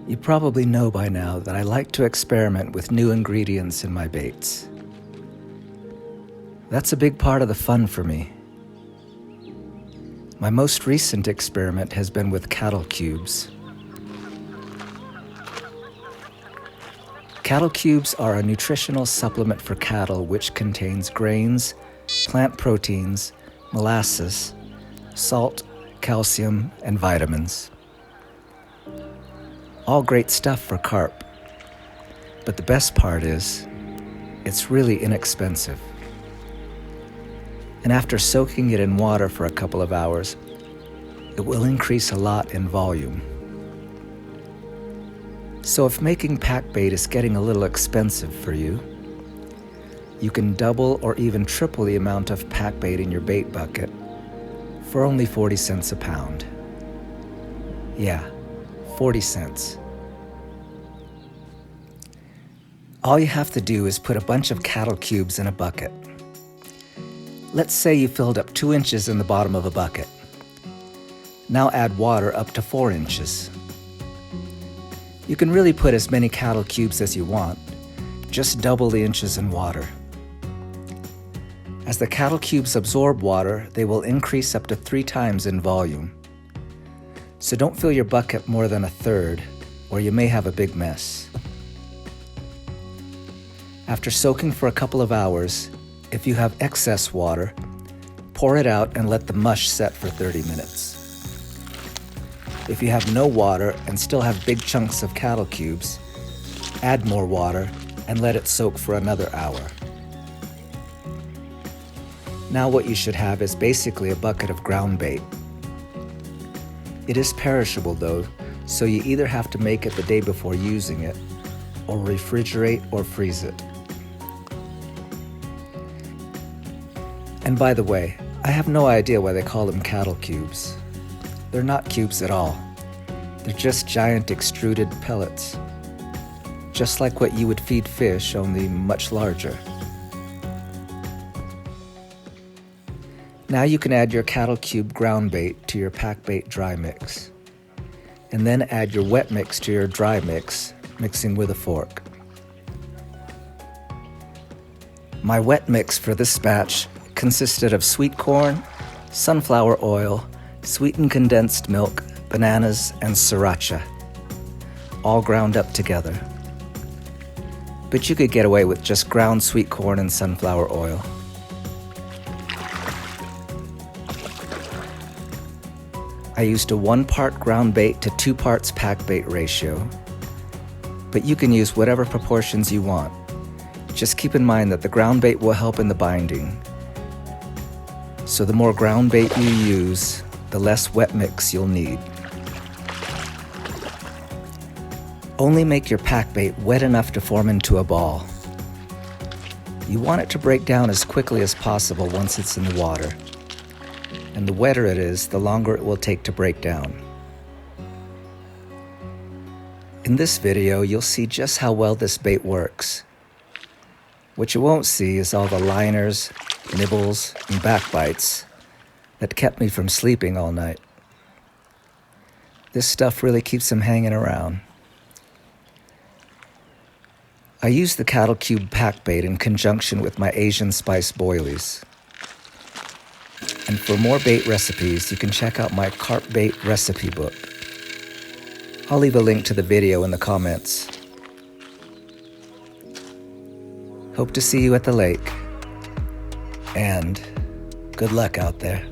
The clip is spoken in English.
You probably know by now that I like to experiment with new ingredients in my baits. That's a big part of the fun for me. My most recent experiment has been with cattle cubes. Cattle cubes are a nutritional supplement for cattle which contains grains, plant proteins, molasses, salt, calcium, and vitamins. All great stuff for carp, but the best part is, it's really inexpensive. And after soaking it in water for a couple of hours, it will increase a lot in volume. So if making packbait is getting a little expensive for you, you can double or even triple the amount of packbait in your bait bucket for only 40 cents a pound. Yeah, 40 cents. All you have to do is put a bunch of cattle cubes in a bucket. Let's say you filled up 2 inches in the bottom of a bucket. Now add water up to 4 inches. You can really put as many cattle cubes as you want, just double the inches in water. As the cattle cubes absorb water, they will increase up to 3 times in volume. So don't fill your bucket more than a third, or you may have a big mess. After soaking for a couple of hours, if you have excess water, pour it out and let the mush set for 30 minutes. If you have no water and still have big chunks of cattle cubes, add more water and let it soak for another hour. Now what you should have is basically a bucket of ground bait. It is perishable though, so you either have to make it the day before using it, or refrigerate or freeze it. And by the way, I have no idea why they call them cattle cubes. They're not cubes at all. They're just giant extruded pellets. Just like what you would feed fish, only much larger. Now you can add your cattle cube ground bait to your packbait dry mix. And then add your wet mix to your dry mix, mixing with a fork. My wet mix for this batch consisted of sweet corn, sunflower oil, sweetened condensed milk, bananas, and sriracha, all ground up together. But you could get away with just ground sweet corn and sunflower oil. I used a 1 part ground bait to 2 parts packbait ratio, but you can use whatever proportions you want. Just keep in mind that the ground bait will help in the binding. So the more ground bait you use, the less wet mix you'll need. Only make your packbait wet enough to form into a ball. You want it to break down as quickly as possible once it's in the water. And the wetter it is, the longer it will take to break down. In this video, you'll see just how well this bait works. What you won't see is all the liners, nibbles, and backbites that kept me from sleeping all night. This stuff really keeps them hanging around. I use the cattle cube packbait in conjunction with my Asian spice boilies. And for more bait recipes, you can check out my carp bait recipe book. I'll leave a link to the video in the comments. Hope to see you at the lake. And good luck out there.